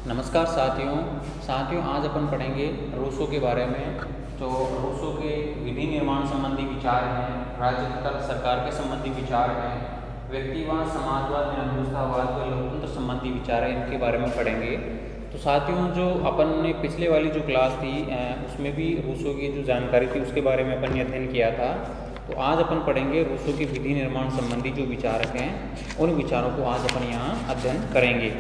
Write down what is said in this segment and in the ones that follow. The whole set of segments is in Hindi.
नमस्कार साथियों आज अपन पढ़ेंगे रूसो के बारे में। तो रूसो के विधि निर्माण संबंधी विचार हैं, राज्य तथा सरकार के संबंधी विचार हैं, व्यक्तिवाद, समाजवाद, निरंकुशतावाद व लोकतंत्र संबंधी विचार हैं, इनके बारे में पढ़ेंगे। तो साथियों, जो अपन ने पिछले वाली जो क्लास थी उसमें भी रूसो की जो जानकारी थी उसके बारे में अपन ने अध्ययन किया था। तो आज अपन पढ़ेंगे रूसो के विधि निर्माण संबंधी जो विचारक हैं, उन विचारों को आज अपन यहाँ अध्ययन करेंगे।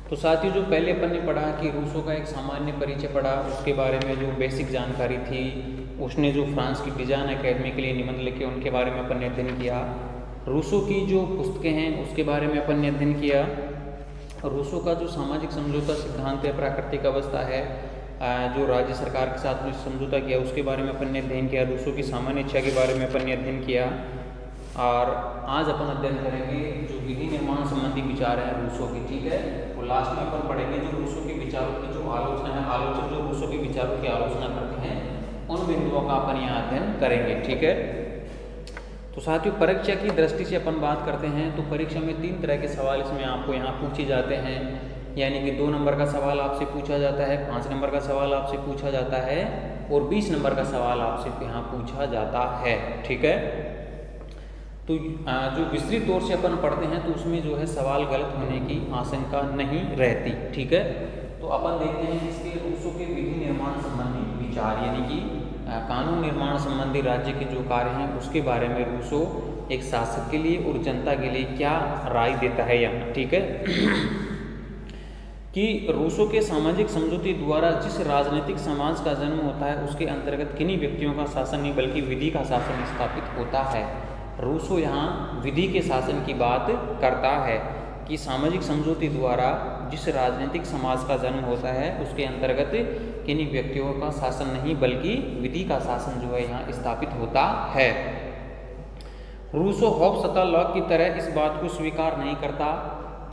तो साथियों, जो पहले अपन ने पढ़ा कि रूसो का एक सामान्य परिचय पढ़ा, उसके बारे में जो बेसिक जानकारी थी, उसने जो फ्रांस की डिजाइन एकेडमी के लिए निबंध लिखे उनके बारे में अपन ने अध्ययन किया। रूसो की जो पुस्तकें हैं उसके बारे में अपन ने अध्ययन किया। रूसो का जो सामाजिक समझौता सिद्धांत है, प्राकृतिक अवस्था है, जो राज्य सरकार के साथ समझौता किया उसके बारे में अपन ने अध्ययन किया। रूसो की सामान्य इच्छा के बारे में अपन ने अध्ययन किया। और आज अपन अध्ययन करेंगे जो विधि निर्माण संबंधी विचार है रूसो की, ठीक है। तो लास्ट में अपन पढ़ेंगे जो रूसो के विचारों की जो आलोचना है, आलोचक जो रूसो के विचारों की आलोचना करते हैं, उन बिंदुओं का अपन यहाँ अध्ययन करेंगे, ठीक है। तो साथियों, परीक्षा की दृष्टि से अपन बात करते हैं तो परीक्षा में 3 तरह के सवाल इसमें आपको यहाँ पूछे जाते हैं। यानी कि 2 नंबर का सवाल आपसे पूछा जाता है, 5 नंबर का सवाल आपसे पूछा जाता है और 20 नंबर का सवाल आपसे यहाँ पूछा जाता है, ठीक है। तो जो विस्तृत तौर से अपन पढ़ते हैं तो उसमें जो है सवाल गलत होने की आशंका नहीं रहती, ठीक है। तो अपन देखते हैं इसके रूसो के विधि निर्माण संबंधी विचार, यानी कि कानून निर्माण संबंधी राज्य के जो कार्य हैं उसके बारे में रूसो एक शासक के लिए और जनता के लिए क्या राय देता है यहाँ, ठीक है। कि रूसो के सामाजिक समझौते द्वारा जिस राजनीतिक समाज का जन्म होता है उसके अंतर्गत किन्हीं व्यक्तियों का शासन नहीं बल्कि विधि का शासन स्थापित होता है। रूसो यहाँ विधि के शासन की बात करता है कि सामाजिक समझौते द्वारा जिस राजनीतिक समाज का जन्म होता है उसके अंतर्गत किन्हीं व्यक्तियों का शासन नहीं बल्कि विधि का शासन जो है यहाँ स्थापित होता है। रूसो हॉब्स तथा लॉक की तरह इस बात को स्वीकार नहीं करता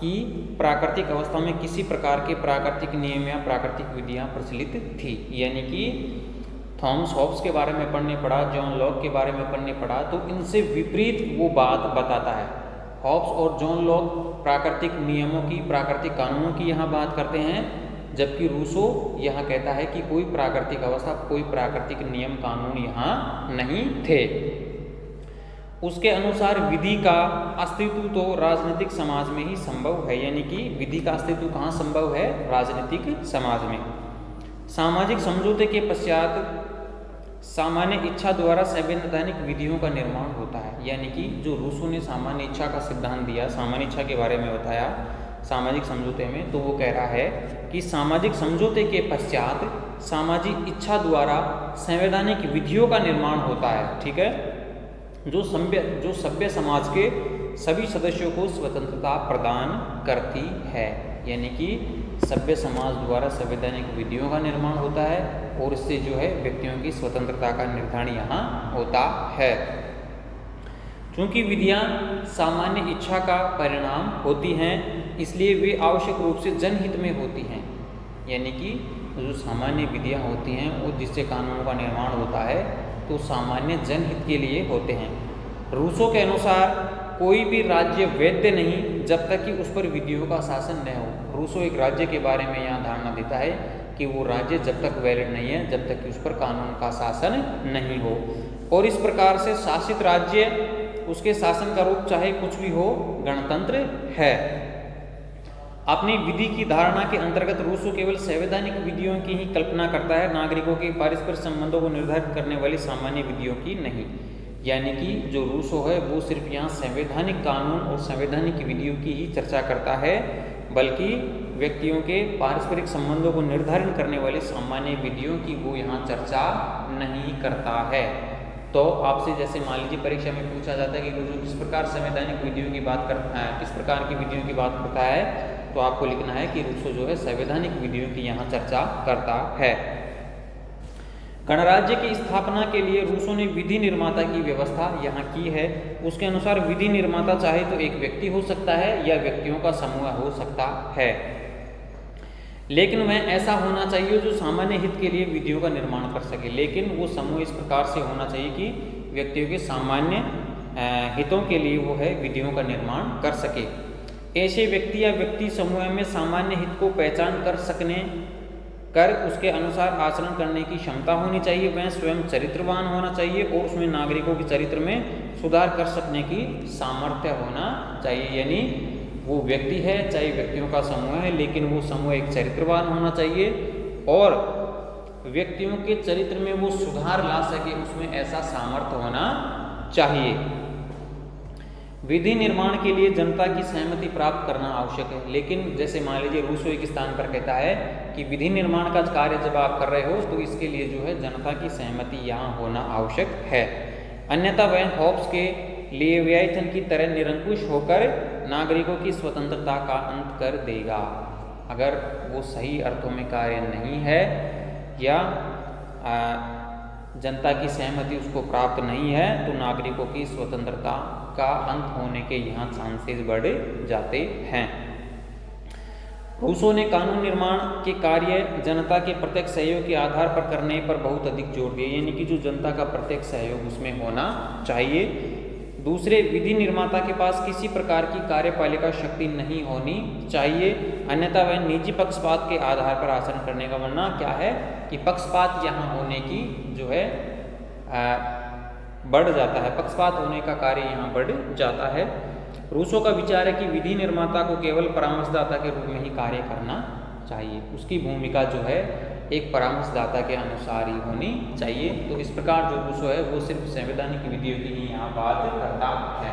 कि प्राकृतिक अवस्था में किसी प्रकार के प्राकृतिक नियम या प्राकृतिक विधियाँ प्रचलित थी। यानी कि थॉमस हॉब्स के बारे में पढ़ने पढ़ा, जॉन लॉक के बारे में पढ़ने पढ़ा, तो इनसे विपरीत वो बात बताता है। हॉब्स और जॉन लॉक प्राकृतिक नियमों की, प्राकृतिक कानूनों की यहाँ बात करते हैं, जबकि रूसो यहाँ कहता है कि कोई प्राकृतिक अवस्था, कोई प्राकृतिक नियम कानून यहाँ नहीं थे। उसके अनुसार विधि का अस्तित्व तो राजनीतिक समाज में ही संभव है। यानी कि विधि का अस्तित्व कहाँ संभव है? राजनीतिक समाज में। सामाजिक समझौते के पश्चात सामान्य इच्छा द्वारा संवैधानिक विधियों का निर्माण होता है। यानी कि जो रूसो ने सामान्य इच्छा का सिद्धांत दिया, सामान्य इच्छा के बारे में बताया सामाजिक समझौते में, तो वो कह रहा है कि सामाजिक समझौते के पश्चात सामाजिक इच्छा द्वारा संवैधानिक विधियों का निर्माण होता है, ठीक है, जो सभ्य समाज के सभी सदस्यों को स्वतंत्रता प्रदान करती है। यानी कि सभ्य समाज द्वारा संवैधानिक विधियों का निर्माण होता है और इससे जो है व्यक्तियों की स्वतंत्रता का निर्धारण यहाँ होता है। चूंकि विधियाँ सामान्य इच्छा का परिणाम होती हैं, इसलिए वे आवश्यक रूप से जनहित में होती हैं। यानी कि जो सामान्य विधियाँ होती हैं वो जिससे कानूनों का निर्माण होता है तो सामान्य जनहित के लिए होते हैं। रूसो के अनुसार कोई भी राज्य वैध नहीं जब तक कि उस पर विधियों का शासन न हो। रूसो एक राज्य के बारे में यहाँ धारणा देता है कि वो राज्य जब तक वैलिड नहीं है जब तक कि उस पर कानून का शासन नहीं हो। और इस प्रकार से शासित राज्य, उसके शासन का रूप चाहे कुछ भी हो, गणतंत्र है। अपनी विधि की धारणा के अंतर्गत रूसो केवल संवैधानिक विधियों की ही कल्पना करता है, नागरिकों के पारस्परिक संबंधों को निर्धारित करने वाली सामान्य विधियों की नहीं। यानी कि जो रूसो है वो सिर्फ यहाँ संवैधानिक कानून और संवैधानिक विधियों की ही चर्चा करता है, बल्कि व्यक्तियों के पारस्परिक संबंधों को निर्धारित करने वाली सामान्य विधियों की वो यहाँ चर्चा नहीं करता है। तो आपसे जैसे मान लीजिए परीक्षा में पूछा जाता है कि रूसो किस प्रकार संवैधानिक विधियों की बात करता है, किस प्रकार की विधियों की बात करता है, तो आपको लिखना है कि रूसो जो है संवैधानिक विधियों की यहाँ चर्चा करता है। गणराज्य की स्थापना के लिए रूसो ने विधि निर्माता की व्यवस्था यहाँ की है। उसके अनुसार विधि निर्माता चाहे तो एक व्यक्ति हो सकता है या व्यक्तियों का समूह हो सकता है, लेकिन वह ऐसा होना चाहिए जो सामान्य हित के लिए विधियों का निर्माण कर सके। लेकिन वो समूह इस प्रकार से होना चाहिए कि व्यक्तियों के सामान्य हितों के लिए वो है विधियों का निर्माण कर सके। ऐसे व्यक्ति या व्यक्ति समूह में सामान्य हित को पहचान कर सकने कर उसके अनुसार आचरण करने की क्षमता होनी चाहिए। वह स्वयं चरित्रवान होना चाहिए और उसमें नागरिकों के चरित्र में सुधार कर सकने की सामर्थ्य होना चाहिए। यानी वो व्यक्ति है, चाहे व्यक्तियों का समूह है, लेकिन वो समूह एक चरित्रवान होना चाहिए और व्यक्तियों के चरित्र में वो सुधार ला सके, उसमें ऐसा सामर्थ्य होना चाहिए। विधि निर्माण के लिए जनता की सहमति प्राप्त करना आवश्यक है। लेकिन जैसे मान लीजिए रूसो एक स्थान पर कहता है कि विधि निर्माण का कार्य जब आप कर रहे हो तो इसके लिए जो है जनता की सहमति यहाँ होना आवश्यक है, अन्यथा वह हॉब्स के लेवियाथन की तरह निरंकुश होकर नागरिकों की स्वतंत्रता का अंत कर देगा। अगर वो सही अर्थों में कार्य नहीं है या जनता की सहमति उसको प्राप्त नहीं है तो नागरिकों की स्वतंत्रता का अंत होने के यहाँ चांसेस बढ़ जाते हैं। रूसो ने कानून निर्माण के कार्य जनता के प्रत्यक्ष सहयोग के आधार पर करने पर बहुत अधिक जोर दिया, यानी कि जो जनता का प्रत्यक्ष सहयोग उसमें होना चाहिए। दूसरे, विधि निर्माता के पास किसी प्रकार की कार्यपालिका शक्ति नहीं होनी चाहिए, अन्यथा वह निजी पक्षपात के आधार पर आचरण करने का, वरना क्या है कि पक्षपात यहाँ होने की जो है बढ़ जाता है, पक्षपात होने का कार्य यहाँ बढ़ जाता है। रूसो का विचार है कि विधि निर्माता को केवल परामर्शदाता के रूप में ही कार्य करना चाहिए, उसकी भूमिका जो है एक परामर्शदाता के अनुसार ही होनी चाहिए। तो इस प्रकार जो रूसो है वो सिर्फ संवैधानिक विधियों की ही यहाँ बात करता है।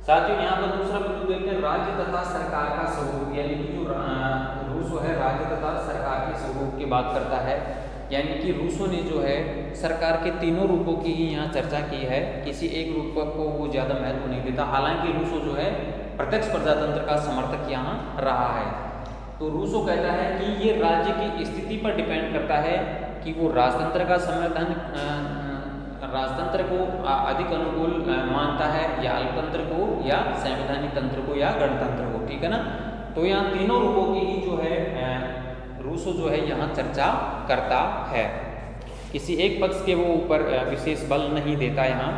साथियों यहाँ पर दूसरा बिंदु देखते हैं, राज्य तथा सरकार का स्वरूप, यानी कि जो रूसो है राज्य तथा सरकार के स्वरूप की बात करता है, यानी कि रूसो ने जो है सरकार के तीनों रूपों की ही यहाँ चर्चा की है, किसी एक रूप को वो ज़्यादा महत्व नहीं देता। हालांकि रूसो जो है प्रत्यक्ष प्रजातंत्र का समर्थक यहाँ रहा है। तो रूसो कहता है कि ये राज्य की स्थिति पर डिपेंड करता है कि वो राजतंत्र का समर्थन राजतंत्र को अधिक अनुकूल मानता है या अल्पतंत्र को या संवैधानिक तंत्र को या गणतंत्र को, ठीक है ना। तो यहाँ तीनों रूपों की ही जो है रूसो जो है यहाँ चर्चा करता है, किसी एक पक्ष के वो ऊपर विशेष बल नहीं देता यहाँ।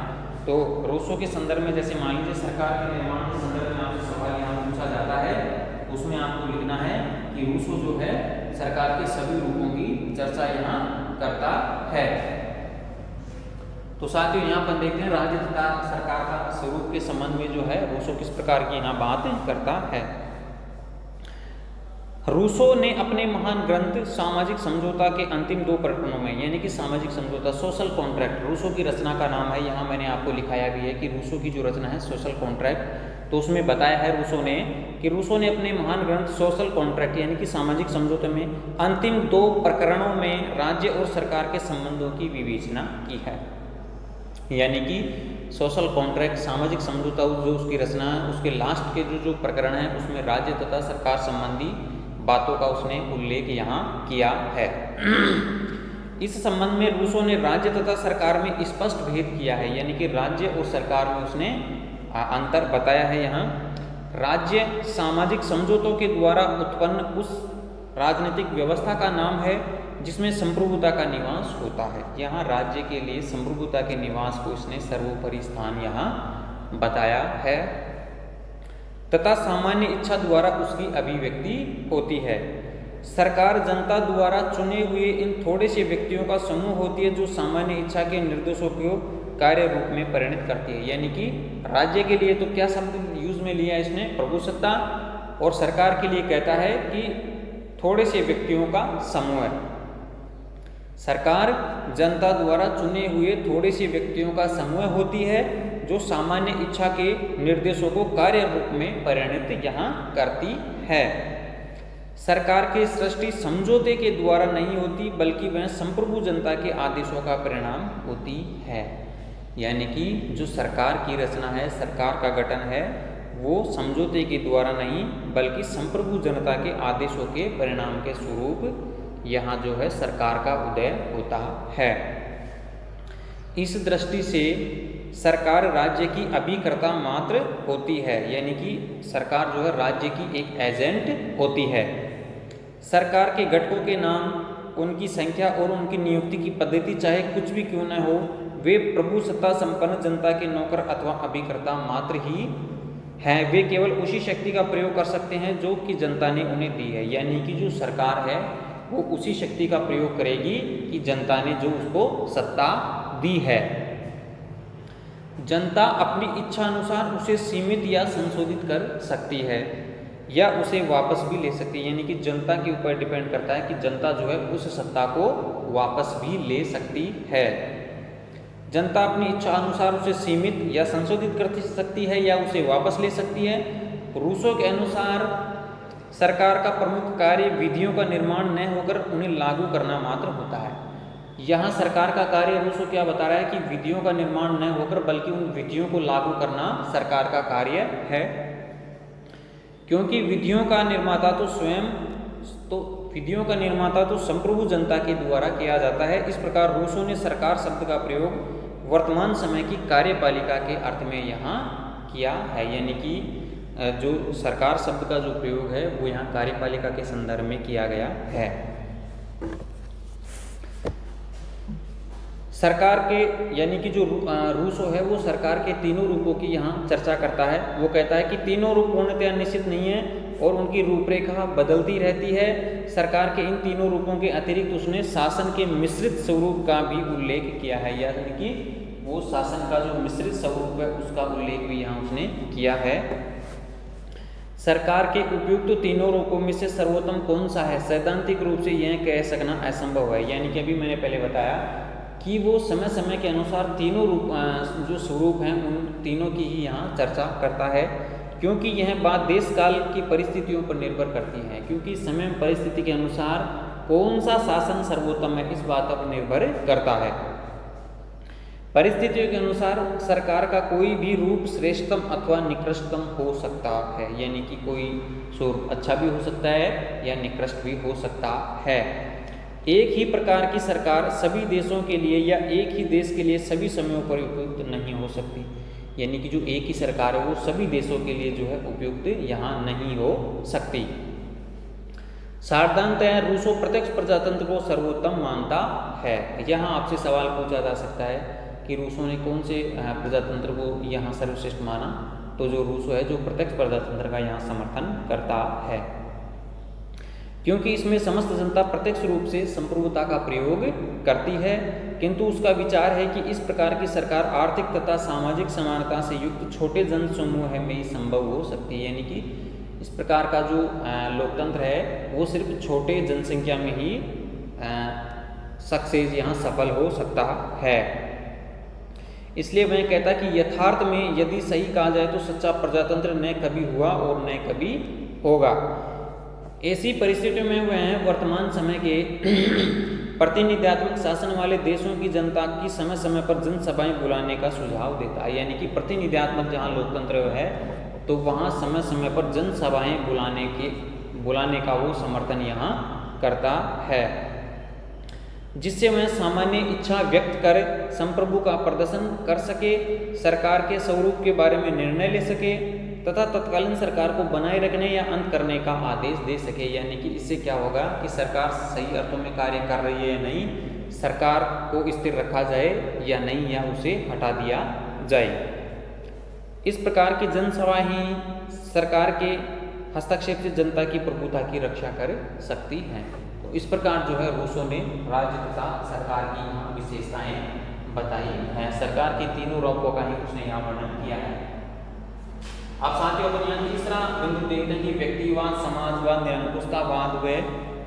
तो रूसो के संदर्भ में जैसे मान लीजिए सरकार के निर्माण के संदर्भ में आपसे सवाल यहाँ पूछा जाता है, उसमें आपको लिखना है कि रूसो जो है सरकार के सभी रूपों की चर्चा यहाँ करता है। तो साथियों यहाँ पर देखते हैं राज्य तथा सरकार का स्वरूप के संबंध में जो है रूसो किस प्रकार की यहाँ बात करता है। रूसो ने अपने महान ग्रंथ सामाजिक समझौता के अंतिम 2 प्रकरणों में, यानी कि सामाजिक समझौता सोशल कॉन्ट्रैक्ट रूसो की रचना का नाम है, यहाँ मैंने आपको लिखाया भी है कि रूसो की जो रचना है सोशल कॉन्ट्रैक्ट, तो उसमें बताया है रूसो ने कि रूसो ने अपने महान ग्रंथ सोशल कॉन्ट्रैक्ट यानी कि सामाजिक समझौते में अंतिम 2 प्रकरणों में राज्य और सरकार के संबंधों की विवेचना की है। यानी कि सोशल कॉन्ट्रैक्ट सामाजिक समझौता जो उसकी रचना है उसके लास्ट के जो प्रकरण है उसमें राज्य तथा सरकार संबंधी बातों का उसने उल्लेख यहाँ किया है। इस संबंध में रूसो ने राज्य तथा सरकार में स्पष्ट भेद किया है, यानी कि राज्य और सरकार में उसने अंतर बताया है। यहाँ राज्य सामाजिक समझौतों के द्वारा उत्पन्न उस राजनीतिक व्यवस्था का नाम है जिसमें संप्रभुता का निवास होता है। यहाँ राज्य के लिए संप्रभुता के निवास को इसने सर्वोपरि स्थान यहाँ बताया है, तथा सामान्य इच्छा द्वारा उसकी अभिव्यक्ति होती है। सरकार जनता द्वारा चुने हुए इन थोड़े से व्यक्तियों का समूह होती है जो सामान्य इच्छा के निर्देशों को कार्य रूप में परिणत करती है। यानी कि राज्य के लिए तो क्या शब्द यूज में लिया इसने, प्रभुसत्ता, और सरकार के लिए कहता है कि थोड़े से व्यक्तियों का समूह है। सरकार जनता द्वारा चुने हुए थोड़े से व्यक्तियों का समूह होती है जो सामान्य इच्छा के निर्देशों को कार्य रूप में परिणत यहाँ करती है। सरकार की सृष्टि समझौते के द्वारा नहीं होती बल्कि वह संप्रभु जनता के आदेशों का परिणाम होती है। यानी कि जो सरकार की रचना है, सरकार का गठन है, वो समझौते के द्वारा नहीं बल्कि संप्रभु जनता के आदेशों के परिणाम के स्वरूप यहाँ जो है सरकार का उदय होता है। इस दृष्टि से सरकार राज्य की अभिकर्ता मात्र होती है, यानी कि सरकार जो है राज्य की एक एजेंट होती है। सरकार के घटकों के नाम, उनकी संख्या और उनकी नियुक्ति की पद्धति चाहे कुछ भी क्यों न हो, वे प्रभुसत्ता संपन्न जनता के नौकर अथवा अभिकर्ता मात्र ही है वे केवल उसी शक्ति का प्रयोग कर सकते हैं जो कि जनता ने उन्हें दी है। यानी कि जो सरकार है वो उसी शक्ति का प्रयोग करेगी कि जनता ने जो उसको सत्ता दी है। जनता अपनी इच्छा अनुसार उसे सीमित या संशोधित कर सकती है या उसे वापस भी ले सकती है। यानी कि जनता के ऊपर डिपेंड करता है कि जनता जो है उस सत्ता को वापस भी ले सकती है। जनता अपनी इच्छा अनुसार उसे सीमित या संशोधित कर सकती है या उसे वापस ले सकती है। रूसो के अनुसार सरकार का प्रमुख कार्य विधियों का निर्माण न होकर उन्हें लागू करना मात्र होता है। यहाँ सरकार का कार्य रूसो क्या बता रहा है कि विधियों का निर्माण न होकर बल्कि उन विधियों को लागू करना सरकार का कार्य है, क्योंकि विधियों का निर्माता तो संप्रभु जनता के द्वारा किया जाता है। इस प्रकार रूसो ने सरकार शब्द का प्रयोग वर्तमान समय की कार्यपालिका के अर्थ में यहाँ किया है। यानी कि जो सरकार शब्द का जो प्रयोग है वो यहाँ कार्यपालिका के संदर्भ में किया गया है। सरकार के यानी कि जो रूसो है वो सरकार के तीनों रूपों की यहाँ चर्चा करता है। वो कहता है कि तीनों रूप पूर्णतया निश्चित नहीं है और उनकी रूपरेखा बदलती रहती है। सरकार के इन तीनों रूपों के अतिरिक्त उसने शासन के मिश्रित स्वरूप का भी उल्लेख किया है। यानी कि वो शासन का जो मिश्रित स्वरूप है उसका उल्लेख भी यहाँ उसने किया है। सरकार के उपयुक्त तो तीनों रूपों में से सर्वोत्तम कौन सा है, सैद्धांतिक रूप से यह कह सकना असंभव है। यानी कि अभी मैंने पहले बताया कि वो समय समय के अनुसार तीनों रूप जो स्वरूप हैं उन तीनों की ही यहाँ चर्चा करता है, क्योंकि यह बात देश काल की परिस्थितियों पर निर्भर करती है। क्योंकि समय परिस्थिति के अनुसार कौन सा शासन सर्वोत्तम है इस बात पर निर्भर करता है। परिस्थितियों के अनुसार सरकार का कोई भी रूप श्रेष्ठतम अथवा निकृष्टतम हो सकता है। यानी कि कोई स्वरूप अच्छा भी हो सकता है या निकृष्ट भी हो सकता है। एक ही प्रकार की सरकार सभी देशों के लिए या एक ही देश के लिए सभी समयों पर उपयुक्त नहीं हो सकती। यानी कि जो एक ही सरकार है वो सभी देशों के लिए जो है उपयुक्त यहाँ नहीं हो सकती। साधारणतः रूसो प्रत्यक्ष प्रजातंत्र को सर्वोत्तम मानता है। यहाँ आपसे सवाल पूछा जा सकता है कि रूसो ने कौन से प्रजातंत्र को यहाँ सर्वश्रेष्ठ माना, तो जो रूसो है जो प्रत्यक्ष प्रजातंत्र का यहाँ समर्थन करता है, क्योंकि इसमें समस्त जनता प्रत्यक्ष रूप से संप्रभुता का प्रयोग करती है। किंतु उसका विचार है कि इस प्रकार की सरकार आर्थिक तथा सामाजिक समानता से युक्त छोटे जन समूह में ही संभव हो सकती है। यानी कि इस प्रकार का जो लोकतंत्र है वो सिर्फ छोटे जनसंख्या में ही सक्सेस यहाँ सफल हो सकता है। इसलिए मैं कहता कि यथार्थ में यदि सही कहा जाए तो सच्चा प्रजातंत्र न कभी हुआ और न कभी होगा। ऐसी परिस्थितियों में वह वर्तमान समय के प्रतिनिधित्वक शासन वाले देशों की जनता की समय समय पर जनसभाएं बुलाने का सुझाव देता है। यानी कि प्रतिनिधित्वक जहाँ लोकतंत्र है तो वहाँ समय समय पर जनसभाएं बुलाने का वो समर्थन यहाँ करता है, जिससे वह सामान्य इच्छा व्यक्त कर संप्रभु का प्रदर्शन कर सके, सरकार के स्वरूप के बारे में निर्णय ले सके तथा तत्कालीन सरकार को बनाए रखने या अंत करने का आदेश दे सके। यानी कि इससे क्या होगा कि सरकार सही अर्थों में कार्य कर रही है या नहीं, सरकार को स्थिर रखा जाए या नहीं, या उसे हटा दिया जाए। इस प्रकार की जनसभा ही सरकार के हस्तक्षेप से जनता की प्रभुता की रक्षा कर सकती हैं। तो इस प्रकार जो है रूसो ने राज्य तथा सरकार की यहाँ विशेषताएं बताई हैं। सरकार के तीनों रूपों का ही उसने यहाँ वर्णन किया है। अब साथियों अपन यहाँ तीसरा बिंदु देखते हैं कि व्यक्तिवाद, समाजवाद, निरंकुशतावाद व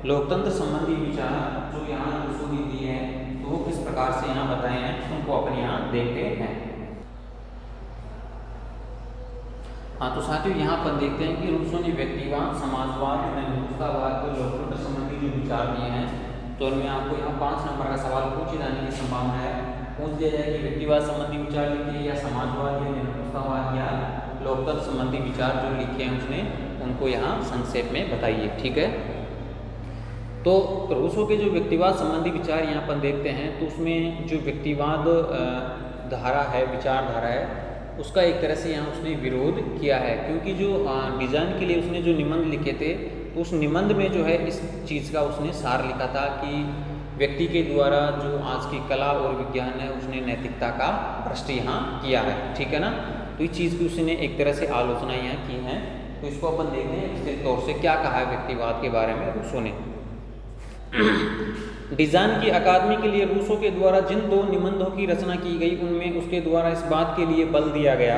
लोकतंत्र संबंधी विचार जो यहाँ रूसो ने दिए हैं तो वो किस प्रकार से यहाँ बताए हैं उनको अपन यहाँ देखते हैं। हाँ, तो साथियों यहाँ पर देखते हैं कि रूसो ने व्यक्तिवाद, समाजवाद, निरंकुशतावाद व लोकतंत्र संबंधी जो विचार दिए हैं तो उनमें आपको यहाँ 5 नंबर का सवाल पूछे जाने की संभावना है। पूछ दिया जाए कि व्यक्तिवाद संबंधी विचार लिखिए या समाजवाद या निरंकुशतावाद या लोकतंत्र संबंधी विचार जो लिखे हैं उसने उनको यहाँ संक्षेप में बताइए। ठीक है, तो रूसो के जो व्यक्तिवाद संबंधी विचार यहाँ पर देखते हैं तो उसमें जो व्यक्तिवाद धारा है, विचारधारा है, उसका एक तरह से यहाँ उसने विरोध किया है। क्योंकि जो डिजाइन के लिए उसने जो निबंध लिखे थे उस निबंध में जो है इस चीज़ का उसने सार लिखा था कि व्यक्ति के द्वारा जो आज की कला और विज्ञान है उसने नैतिकता का भ्रष्ट यहाँ किया है। ठीक है ना, तो इस चीज़ की उसने एक तरह से आलोचना यहाँ की है। तो इसको अपन देखते हैं विस्तृत तौर से क्या कहा है व्यक्तिवाद के बारे में रूसो ने। डिजाइन की अकादमी के लिए रूसो के द्वारा जिन 2 निबंधों की रचना की गई उनमें उसके द्वारा इस बात के लिए बल दिया गया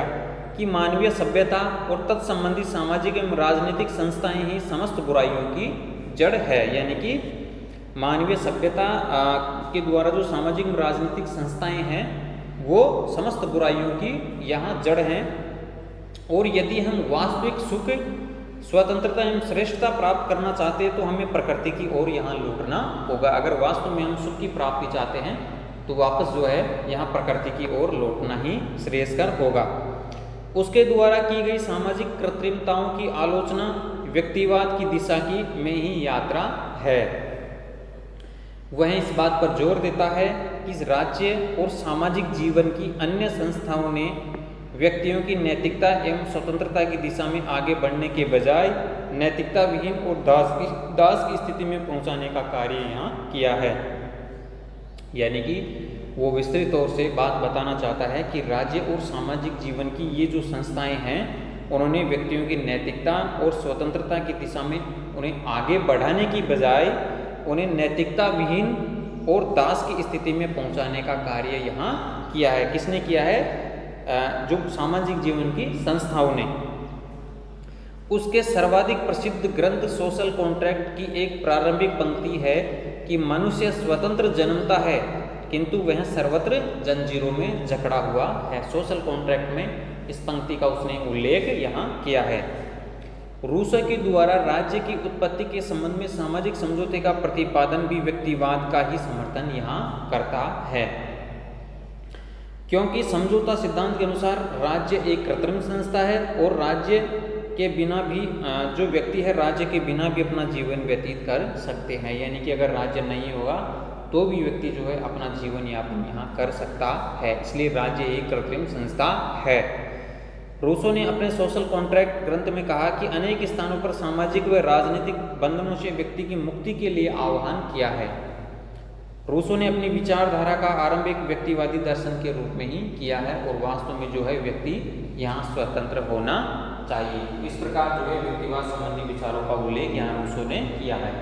कि मानवीय सभ्यता और तत्संबंधी सामाजिक एवं राजनीतिक संस्थाएं ही समस्त बुराइयों की जड़ है। यानी कि मानवीय सभ्यता के द्वारा जो सामाजिक एवं राजनीतिक संस्थाएं हैं वो समस्त बुराइयों की यहाँ जड़ हैं। और यदि हम वास्तविक सुख, स्वतंत्रता एवं श्रेष्ठता प्राप्त करना चाहते हैं तो हमें प्रकृति की ओर यहाँ लौटना होगा। अगर वास्तव में हम सुख की प्राप्ति चाहते हैं तो वापस जो है यहाँ प्रकृति की ओर लौटना ही श्रेयस्कर होगा। उसके द्वारा की गई सामाजिक कृत्रिमताओं की आलोचना व्यक्तिवाद की दिशा की में ही यात्रा है। वह इस बात पर जोर देता है कि राज्य और सामाजिक जीवन की अन्य संस्थाओं ने व्यक्तियों की नैतिकता एवं स्वतंत्रता की दिशा में आगे बढ़ने के बजाय नैतिकता विहीन और दास की स्थिति में पहुंचाने का कार्य यहाँ किया है। यानी कि वो विस्तृत तौर से बात बताना चाहता है कि राज्य और सामाजिक जीवन की ये जो संस्थाएं हैं उन्होंने व्यक्तियों की नैतिकता और स्वतंत्रता की दिशा में उन्हें आगे बढ़ाने की बजाय उन्हें नैतिकता विहीन और दास की स्थिति में पहुंचाने का कार्य यहाँ किया है। किसने किया है? जो सामाजिक जीवन की संस्थाओं ने। उसके सर्वाधिक प्रसिद्ध ग्रंथ सोशल कॉन्ट्रैक्ट की एक प्रारंभिक पंक्ति है कि मनुष्य स्वतंत्र जन्मता है किंतु वह सर्वत्र जंजीरों में जकड़ा हुआ है। सोशल कॉन्ट्रैक्ट में इस पंक्ति का उसने उल्लेख यहाँ किया है। रूसो के द्वारा राज्य की उत्पत्ति के संबंध में सामाजिक समझौते का प्रतिपादन भी व्यक्तिवाद का ही समर्थन यहाँ करता है, क्योंकि समझौता सिद्धांत के अनुसार राज्य एक कृत्रिम संस्था है और राज्य के बिना भी जो व्यक्ति है राज्य के बिना भी अपना जीवन व्यतीत कर सकते हैं। यानी कि अगर राज्य नहीं होगा तो भी व्यक्ति जो है अपना जीवन यापन यहाँ कर सकता है, इसलिए राज्य एक कृत्रिम संस्था है। रूसो ने अपने सोशल कॉन्ट्रैक्ट ग्रंथ में कहा कि अनेक स्थानों पर सामाजिक व राजनीतिक बंधनों से व्यक्ति की मुक्ति के लिए आह्वान किया है। रूसो ने अपनी विचारधारा का आरंभ एक व्यक्तिवादी दर्शन के रूप में ही किया है और वास्तव में जो है व्यक्ति यहाँ स्वतंत्र होना चाहिए। इस प्रकार जो है व्यक्तिवाद संबंधी विचारों का उल्लेख यहाँ रूसो ने किया है।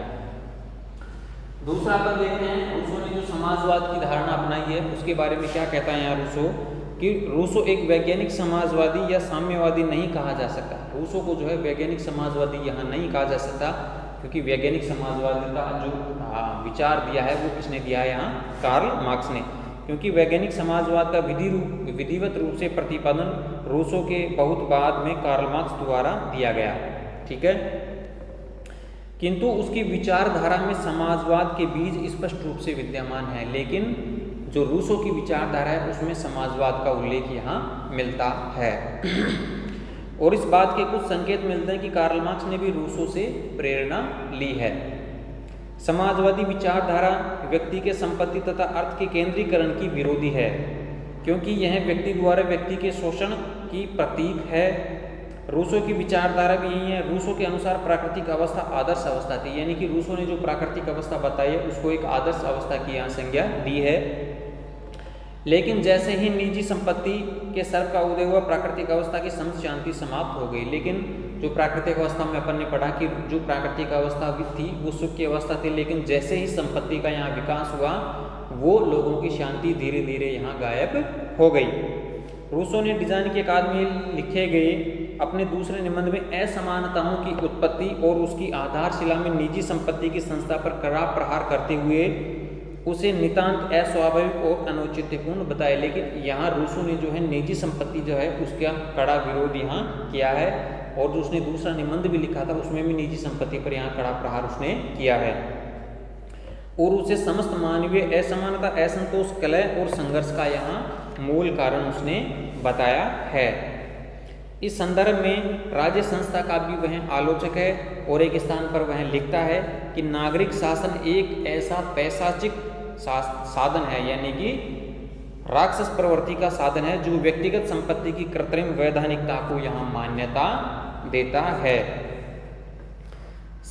दूसरा अपन देखते हैं रूसो ने जो समाजवाद की धारणा अपनाई है उसके बारे में क्या कहता है यहाँ रूसो कि रूसो एक वैज्ञानिक समाजवादी या साम्यवादी नहीं कहा जा सकता। रूसो को जो है वैज्ञानिक समाजवादी यहाँ नहीं कहा जा सकता, क्योंकि वैज्ञानिक समाजवादी का जो विचार दिया है वो किसने दिया है यहाँ? कार्ल मार्क्स ने। क्योंकि वैज्ञानिक समाजवाद का विधिवत रूप से प्रतिपादन रूसो के बहुत बाद में कार्ल मार्क्स द्वारा दिया गया, ठीक है। किंतु उसकी विचारधारा में समाजवाद के बीज स्पष्ट रूप से विद्यमान है, लेकिन जो रूसो की विचारधारा है उसमें समाजवाद का उल्लेख यहाँ मिलता है। और इस बात के कुछ संकेत मिलते हैं कि कार्ल मार्क्स ने भी रूसो से प्रेरणा ली है। समाजवादी विचारधारा व्यक्ति के संपत्ति तथा अर्थ के केंद्रीकरण की विरोधी है, क्योंकि यह व्यक्ति द्वारा व्यक्ति के शोषण की प्रतीक है। रूसो की विचारधारा भी यही है। रूसो के अनुसार प्राकृतिक अवस्था आदर्श अवस्था थी, यानी कि रूसो ने जो प्राकृतिक अवस्था बताई है उसको एक आदर्श अवस्था की यहाँ संज्ञा दी है। लेकिन जैसे ही निजी संपत्ति के सर्प का उदय हुआ प्राकृतिक अवस्था की समस्त शांति समाप्त हो गई। लेकिन जो प्राकृतिक अवस्था में अपन ने पढ़ा कि जो प्राकृतिक अवस्था भी थी वो सुख की अवस्था थी, लेकिन जैसे ही संपत्ति का यहाँ विकास हुआ वो लोगों की शांति धीरे धीरे यहाँ गायब हो गई। रूसो ने डिजाइन की अकादमी में लिखे गए अपने दूसरे निबंध में असमानताओं की उत्पत्ति और उसकी आधारशिला में निजी संपत्ति की संस्था पर कड़ा प्रहार करते हुए उसे नितांत अस्वाभाविक और अनौचित्यपूर्ण बताया। लेकिन यहाँ रूसो ने जो है निजी संपत्ति जो है उसका कड़ा विरोध यहाँ किया है, और जो उसने दूसरा निबंध भी लिखा था उसमें भी निजी संपत्ति पर यहाँ कड़ा प्रहार उसने किया है। और उसे समस्त मानवीय असमानता, असंतोष, कलह और संघर्ष का यहाँ मूल कारण उसने बताया है। इस संदर्भ में राज्य संस्था का भी वह आलोचक है और एक स्थान पर वह लिखता है कि नागरिक शासन एक ऐसा पैशाचिक साधन है, यानी कि राक्षस प्रवृत्ति का साधन है जो व्यक्तिगत संपत्ति की कृत्रिम वैधानिकता को यहाँ मान्यता देता है।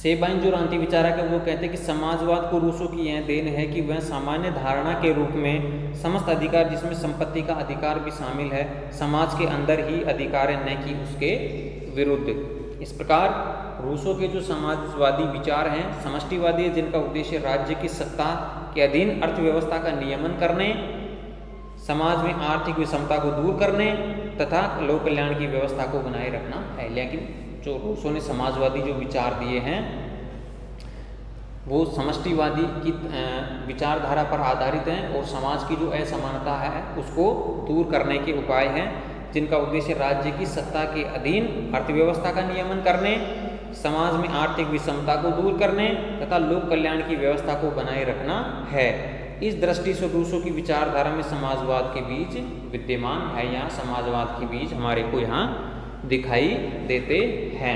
सेबाइन जो रांती विचारक है वो कहते हैं कि समाजवाद को रूसो की यह देन है कि वह सामान्य धारणा के रूप में समस्त अधिकार, जिसमें संपत्ति का अधिकार भी शामिल है, समाज के अंदर ही अधिकार है, न कि उसके विरुद्ध। इस प्रकार रूसो के जो समाजवादी विचार हैं समष्टिवादी है, जिनका उद्देश्य राज्य की सत्ता के अधीन अर्थव्यवस्था का नियमन करने, समाज में आर्थिक विषमता को दूर करने तथा लोक कल्याण की व्यवस्था को बनाए रखना है। लेकिन जो रूसो ने समाजवादी जो विचार दिए हैं वो समष्टिवादी की विचारधारा पर आधारित हैं और समाज की जो असमानता है उसको दूर करने के उपाय हैं, जिनका उद्देश्य राज्य की सत्ता के अधीन अर्थव्यवस्था का नियमन करने, समाज में आर्थिक विषमता को दूर करने तथा लोक कल्याण की व्यवस्था को बनाए रखना है। इस दृष्टि से रूसो की विचारधारा में समाजवाद के बीज विद्यमान है, यहाँ समाजवाद के बीज हमारे को यहाँ दिखाई देते हैं।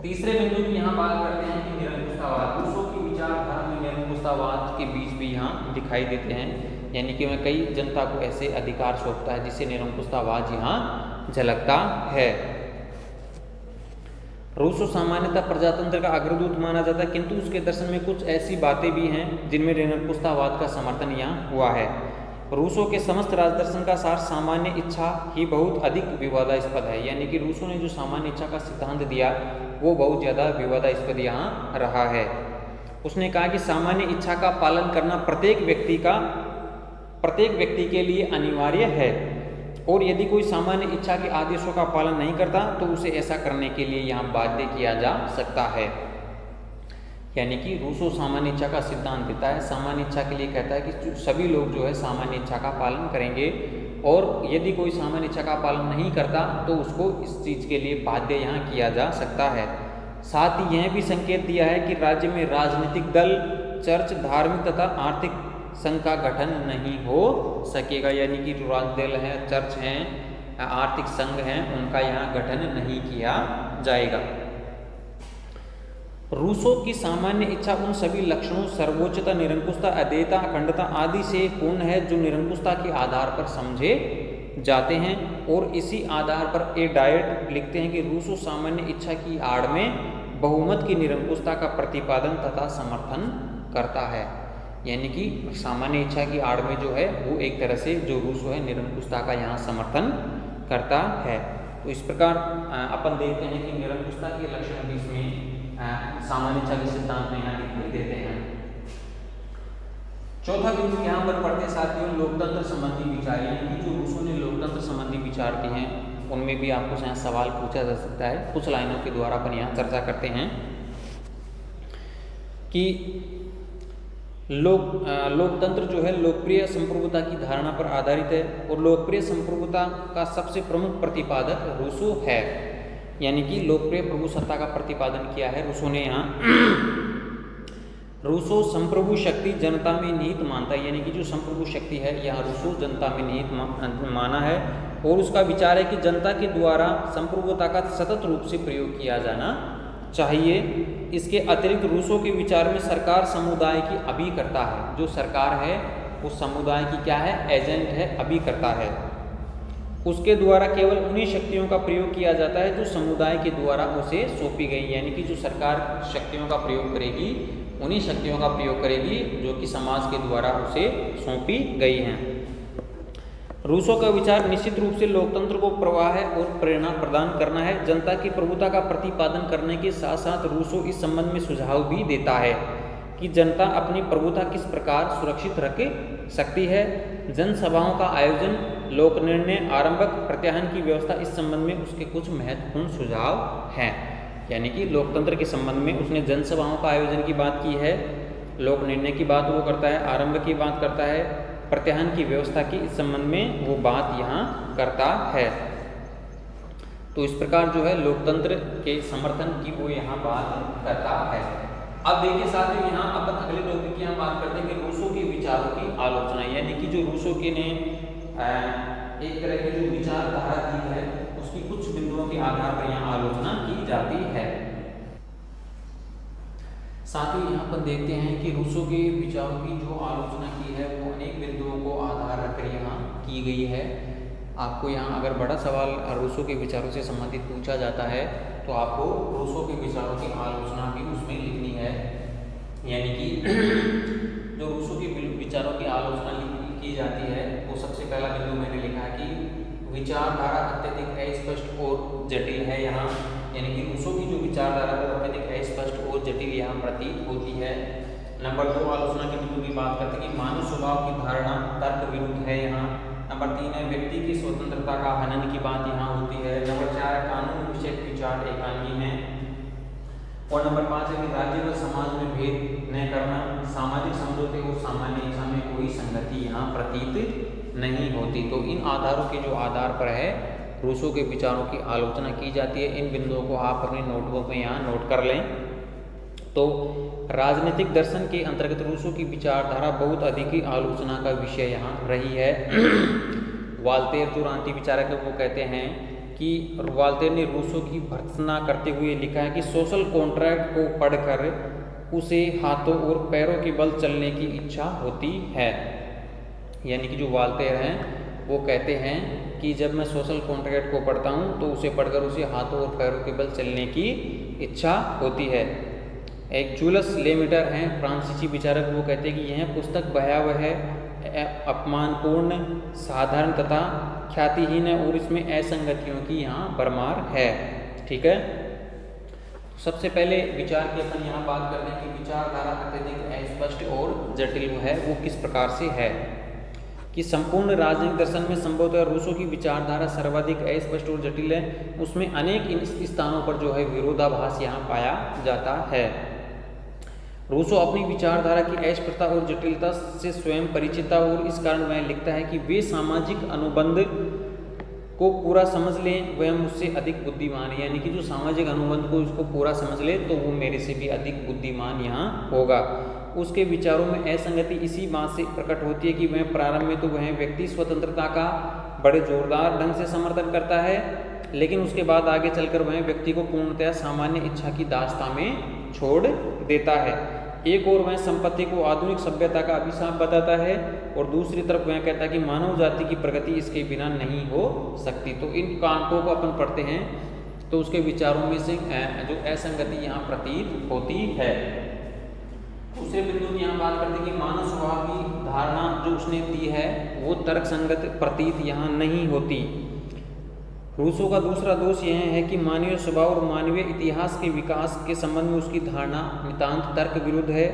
तीसरे बिंदु की यहाँ बात करते हैं कि निरंकुशतावाद। रूसो की विचारधारा में निरंकुशतावाद के बीज भी यहाँ दिखाई देते हैं, यानी कि वह कई जनता को ऐसे अधिकार सौंपता है जिससे निरंकुशतावाद यहाँ झलकता है। रूसो सामान्यतः प्रजातंत्र का अग्रदूत माना जाता है, किंतु उसके दर्शन में कुछ ऐसी बातें भी हैं जिनमें निरंकुशतावाद का समर्थन यहाँ हुआ है। रूसो के समस्त राजदर्शन का सार सामान्य इच्छा ही बहुत अधिक विवादास्पद है, यानी कि रूसो ने जो सामान्य इच्छा का सिद्धांत दिया वो बहुत ज़्यादा विवादास्पद यहाँ रहा है। उसने कहा कि सामान्य इच्छा का पालन करना प्रत्येक व्यक्ति के लिए अनिवार्य है और यदि कोई सामान्य इच्छा के आदेशों का पालन नहीं करता तो उसे ऐसा करने के लिए यहाँ बाध्य किया जा सकता है। यानी कि रूसो सामान्य इच्छा का सिद्धांत देता है, सामान्य इच्छा के लिए कहता है कि सभी लोग जो है सामान्य इच्छा का पालन करेंगे और यदि कोई सामान्य इच्छा का पालन नहीं करता तो उसको इस चीज़ के लिए बाध्य यहाँ किया जा सकता है। साथ ही यह भी संकेत दिया है कि राज्य में राजनीतिक दल, चर्च, धार्मिक तथा आर्थिक संघ का गठन नहीं हो सकेगा, यानी कि जो राजनीतिक दल हैं, चर्च हैं, आर्थिक संघ हैं, उनका यहाँ गठन नहीं किया जाएगा। रूसो की सामान्य इच्छा उन सभी लक्षणों सर्वोच्चता, निरंकुशता, अद्वैता, अखंडता आदि से पूर्ण है जो निरंकुशता के आधार पर समझे जाते हैं और इसी आधार पर ए डायट लिखते हैं कि रूसो सामान्य इच्छा की आड़ में बहुमत की निरंकुशता का प्रतिपादन तथा समर्थन करता है। यानी कि सामान्य इच्छा की आड़ में जो है वो एक तरह से जो रूसो है निरंकुशता का यहाँ समर्थन करता है। तो इस प्रकार अपन देखते हैं कि निरंकुशता के लक्षण भी इसमें सामान्य इच्छा के सिद्धांत में यहाँ दिखाई देते हैं। चौथा बिंदु यहाँ पर पढ़ते साथियों लोकतंत्र संबंधी विचार, यानी कि जो रूसो ने लोकतंत्र संबंधी विचार दिए हैं उनमें भी आपको यहाँ सवाल पूछा जा सकता है। कुछ लाइनों के द्वारा अपन यहाँ चर्चा करते हैं कि लोकतंत्र जो है लोकप्रिय संप्रभुता की धारणा पर आधारित है और लोकप्रिय संप्रभुता का सबसे प्रमुख प्रतिपादक रूसो है। यानी कि लोकप्रिय प्रभु सत्ता का प्रतिपादन किया है रूसो ने यहाँ। रूसो संप्रभु शक्ति जनता में निहित मानता है, यानी कि जो संप्रभु शक्ति है यहाँ रूसो जनता में निहित माना है और उसका विचार है कि जनता के द्वारा संप्रभुता का सतत रूप से प्रयोग किया जाना चाहिए। इसके अतिरिक्त रूसो के विचार में सरकार समुदाय की अभिकर्ता है, जो सरकार है वो समुदाय की क्या है, एजेंट है, अभिकर्ता है। उसके द्वारा केवल उन्हीं शक्तियों का प्रयोग किया जाता है जो समुदाय के द्वारा उसे सौंपी गई, यानी कि जो सरकार शक्तियों का प्रयोग करेगी उन्हीं शक्तियों का प्रयोग करेगी जो कि समाज के द्वारा उसे सौंपी गई हैं। रूसो का विचार निश्चित रूप से लोकतंत्र को प्रवाह और प्रेरणा प्रदान करना है। जनता की प्रभुता का प्रतिपादन करने के साथ साथ रूसो इस संबंध में सुझाव भी देता है कि जनता अपनी प्रभुता किस प्रकार सुरक्षित रख सकती है। जनसभाओं का आयोजन, लोक निर्णय, आरंभक प्रत्याहन की व्यवस्था, इस संबंध में उसके कुछ महत्वपूर्ण सुझाव हैं। यानी कि लोकतंत्र के संबंध में उसने जनसभाओं का आयोजन की बात की है, लोक निर्णय की बात वो करता है, आरंभ की बात करता है, प्रत्याहन की व्यवस्था की इस संबंध में वो बात यहाँ करता है। तो इस प्रकार जो है लोकतंत्र के समर्थन की वो यहाँ बात करता है। अब देखिए साथियों यहाँ अपन अगले टॉपिक की यहाँ बात करते हैं कि रूसो के विचारों की आलोचना, यानी कि जो रूसो के ने एक तरह की जो विचारधारा की है उसकी कुछ बिंदुओं के आधार पर यहाँ आलोचना की जाती है। साथ ही यहाँ पर देखते हैं कि रूसो के विचारों की जो आलोचना की है वो अनेक बिंदुओं को आधार रखकर यहाँ की गई है। आपको यहाँ अगर बड़ा सवाल रूसो के विचारों से संबंधित पूछा जाता है तो आपको रूसो के विचारों की आलोचना भी उसमें लिखनी है। यानी कि जो रूसो के विचारों की आलोचना की जाती है वो सबसे पहला बिंदु मैंने लिखा है कि विचारधारा अत्यधिक अस्पष्ट और जटिल है यहाँ। यानी कि रूसो की जो विचारधारा है अत्यधिक अस्पष्ट और जटिल यहाँ प्रतीत होती है। नंबर 2 आलोचना के बिंदु की बात करते हैं कि मानव स्वभाव की धारणा तर्क विरुद्ध है यहाँ। नंबर 3 है व्यक्ति की स्वतंत्रता का हनन की बात यहाँ होती है। नंबर 4 है कानून विषय विचार एकांगी है। और नंबर 5 है कि राज्य व समाज में भेद न करना, सामाजिक समझौते और सामान्य इच्छा में कोई संगति यहाँ प्रतीत नहीं होती। तो इन आधारों के जो आधार पर है रूसो के विचारों की आलोचना की जाती है। इन बिंदुओं को आप अपनी नोटबुक में यहाँ नोट कर लें। तो राजनीतिक दर्शन के अंतर्गत रूसो की विचारधारा बहुत अधिक ही आलोचना का विषय यहाँ रही है। वाल्तेर जो रांती विचारक है वो कहते हैं कि वाल्तेर ने रूसो की भर्त्सना करते हुए लिखा है कि सोशल कॉन्ट्रैक्ट को पढ़कर उसे हाथों और पैरों के बल चलने की इच्छा होती है। यानी कि जो वाल्तेर हैं वो कहते हैं कि जब मैं सोशल कॉन्ट्रैक्ट को पढ़ता हूँ तो उसे पढ़कर उसे हाथों और पैरों के बल चलने की इच्छा होती है। एक जूलस लेमेटर हैं फ्रांसीसी विचारक, वो कहते हैं कि यह पुस्तक भयावह है, अपमानपूर्ण, साधारण तथा ख्यातिहीन है और इसमें असंगतियों की यहाँ भरमार है। ठीक है, सबसे पहले विचार की अपन यहाँ बात करते हैं कि विचारधारा अत्यधिक अस्पष्ट और जटिल है वो किस प्रकार से है। कि संपूर्ण राजनीतिक दर्शन में संभवतः रूसो की विचारधारा सर्वाधिक अस्पष्ट और जटिल है। उसमें अनेक स्थानों पर जो है विरोधाभास यहाँ पाया जाता है। रूसो अपनी विचारधारा की अस्पष्टता और जटिलता से स्वयं परिचित था और इस कारण वह लिखता है कि वे सामाजिक अनुबंध को पूरा समझ लें वह मुझसे अधिक बुद्धिमान है। यानी कि जो सामाजिक अनुबंध को उसको पूरा समझ ले तो वो मेरे से भी अधिक बुद्धिमान यहाँ होगा। उसके विचारों में असंगति इसी बात से प्रकट होती है कि वह प्रारंभ में तो वह व्यक्ति स्वतंत्रता का बड़े जोरदार ढंग से समर्थन करता है, लेकिन उसके बाद आगे चलकर वह व्यक्ति को पूर्णतया सामान्य इच्छा की दास्तां में छोड़ देता है। एक और वह संपत्ति को आधुनिक सभ्यता का अभिशाप बताता है और दूसरी तरफ वह कहता है कि मानव जाति की प्रगति इसके बिना नहीं हो सकती। तो इन कांटों को अपन पढ़ते हैं तो उसके विचारों में से जो असंगति यहाँ प्रतीत होती है। दूसरे बिंदु की यहाँ बात करते हैं कि मानव स्वभाव की धारणा जो उसने दी है वो तर्क संगत प्रतीत यहाँ नहीं होती। रूसो का दूसरा दोष यह है कि मानवीय स्वभाव और मानवीय इतिहास के विकास के संबंध में उसकी धारणा नितांत तर्क विरुद्ध है।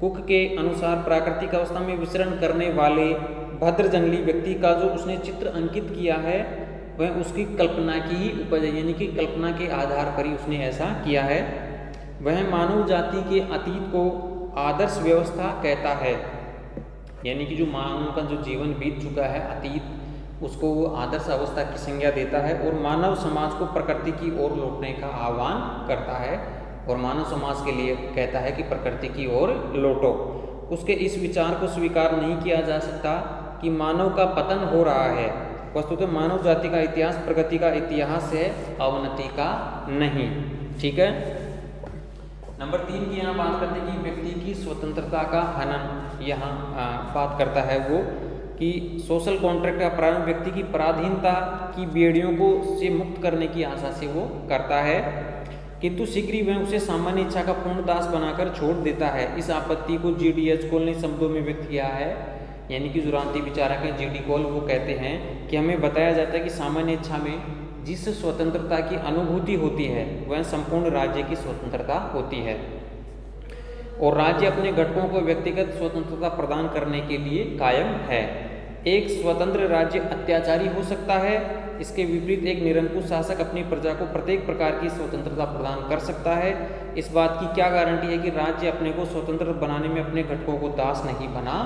कुक के अनुसार प्राकृतिक अवस्था में विचरण करने वाले भद्र जंगली व्यक्ति का जो उसने चित्र अंकित किया है वह उसकी कल्पना की ही उपज है। यानी कि कल्पना के आधार पर ही उसने ऐसा किया है। वह मानव जाति के अतीत को आदर्श व्यवस्था कहता है। यानी कि जो मानव का जो जीवन बीत चुका है अतीत उसको वो आदर्श अवस्था की संज्ञा देता है और मानव समाज को प्रकृति की ओर लौटने का आह्वान करता है और मानव समाज के लिए कहता है कि प्रकृति की ओर लौटो। उसके इस विचार को स्वीकार नहीं किया जा सकता कि मानव का पतन हो रहा है। वस्तुतः मानव जाति का इतिहास प्रगति का इतिहास है, अवनति का नहीं। ठीक है, नंबर 3 की यहाँ बात करते हैं कि व्यक्ति की स्वतंत्रता का हनन यहाँ बात करता है वो कि सोशल कॉन्ट्रैक्ट का प्रारंभ व्यक्ति की पराधीनता की बेड़ियों को से मुक्त करने की आशा से वो करता है, किंतु शीघ्र ही वह उसे सामान्य इच्छा का पूर्ण दास बनाकर छोड़ देता है। इस आपत्ति को जी.डी. कोल ने शब्दों में व्यक्त किया है। यानी कि जो रांती विचारक हैं जी.डी. कोल वो कहते हैं कि हमें बताया जाता है कि सामान्य इच्छा में जिस स्वतंत्रता की अनुभूति होती है वह संपूर्ण राज्य की स्वतंत्रता होती है और राज्य अपने घटकों को व्यक्तिगत स्वतंत्रता प्रदान करने के लिए कायम है। एक स्वतंत्र राज्य अत्याचारी हो सकता है, इसके विपरीत एक निरंकुश शासक अपनी प्रजा को प्रत्येक प्रकार की स्वतंत्रता प्रदान कर सकता है। इस बात की क्या गारंटी है कि राज्य अपने को स्वतंत्र बनाने में अपने घटकों को दास नहीं बना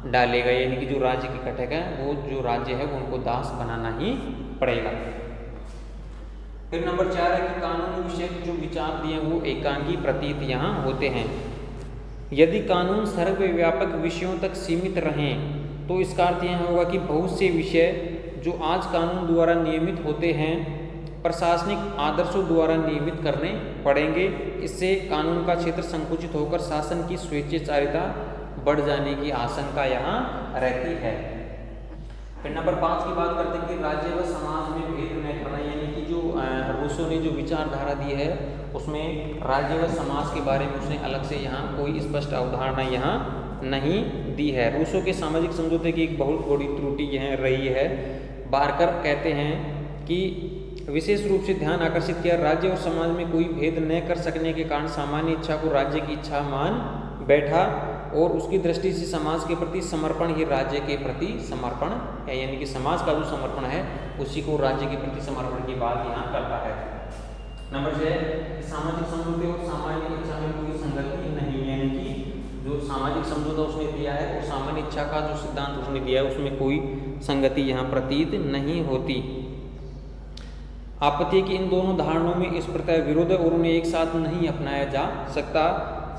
डालेगा। यानी कि जो राज्य के घटक हैं वो जो राज्य है वो उनको दास बनाना ही पड़ेगा। फिर नंबर 4 है कि कानून विषय जो विचार दिए वो एकांगी प्रतीत यहाँ होते हैं। यदि कानून सर्वव्यापक विषयों तक सीमित रहें तो इसका अर्थ यह होगा कि बहुत से विषय जो आज कानून द्वारा नियमित होते हैं प्रशासनिक आदर्शों द्वारा नियमित करने पड़ेंगे। इससे कानून का क्षेत्र संकुचित होकर शासन की स्वेच्छाचारिता बढ़ जाने की आशंका यहाँ रहती है। फिर नंबर 5 की बात करते हैं कि राज्य व समाज में भेद न करना, यानी कि जो रूसो ने जो विचारधारा दी है उसमें राज्य व समाज के बारे में उसने अलग से यहाँ कोई स्पष्ट अवधारणा यहाँ नहीं दी है। रूसो के सामाजिक समझौते की एक बहुत बड़ी त्रुटि यह रही है। बारकर कहते हैं कि विशेष रूप से ध्यान आकर्षित किया, राज्य और समाज में कोई भेद न कर सकने के कारण सामान्य इच्छा को राज्य की इच्छा मान बैठा और उसकी दृष्टि से समाज के प्रति समर्पण ही राज्य के प्रति समर्पण है, यानी कि समाज का जो समर्पण है उसी को राज्य के प्रति समर्पण की बात यहाँ करता है। नंबर 6, सामाजिक समझौते और सामान्य इच्छा में कोई संगति नहीं, यानी कि जो सामाजिक समझौता उसने दिया है और सामान्य इच्छा का जो सिद्धांत उसने दिया है उसमें कोई संगति यहाँ प्रतीत नहीं होती। आपत्ति की इन दोनों धारणाओं में इस प्रकार विरोध है और उन्हें एक साथ नहीं अपनाया जा सकता।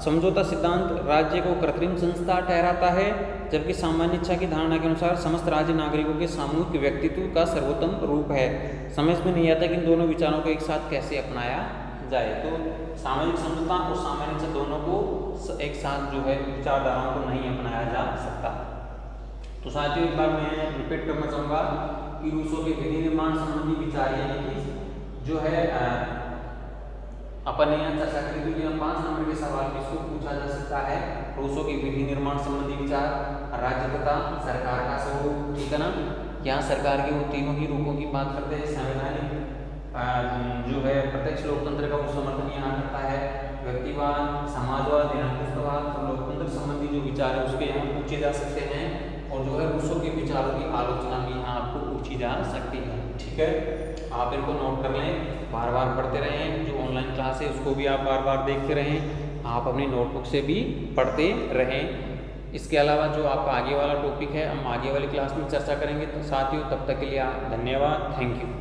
समझौता सिद्धांत राज्य को कृत्रिम संस्था ठहराता है, जबकि सामान्य इच्छा की धारणा के अनुसार समस्त राज्य नागरिकों के सामूहिक व्यक्तित्व का सर्वोत्तम रूप है। समझ में नहीं आता कि इन दोनों विचारों को एक साथ कैसे अपनाया जाए। तो सामाजिक समझौता और सामान्य इच्छा दोनों को एक साथ जो है विचारधाराओं को नहीं अपनाया जा सकता। तो साथियों एक बार मैं रिपीट करना चाहूँगा कि रूसो के विधि निर्माण संबंधी विचार, यानी कि जो है अपन यहाँ चर्चा करें तो यहाँ 5 नंबर के सवाल किसको पूछा जा सकता है। रूसो के विधि निर्माण संबंधी विचार, राज्य तथा सरकार का स्वरूप, ठीक है ना। यहाँ सरकार के वो तीनों ही रूपों की बात करते हैं। संवैधानिक जो है प्रत्यक्ष लोकतंत्र का वो समर्थन यहाँ करता है। व्यक्तिवाद, समाजवाद, निरंकुशवाद और लोकतंत्र संबंधी जो विचार है उसके यहाँ पूछे जा सकते हैं। और जो है रूसो के विचारों की आलोचना भी यहाँ आपको पूछी जा सकती है, ठीक है। आप इनको नोट कर लें, बार बार पढ़ते रहें। जो ऑनलाइन क्लास है उसको भी आप बार बार देखते रहें, आप अपनी नोटबुक से भी पढ़ते रहें। इसके अलावा जो आपका आगे वाला टॉपिक है हम आगे वाली क्लास में चर्चा करेंगे। तो साथियों तब तक के लिए धन्यवाद, थैंक यू।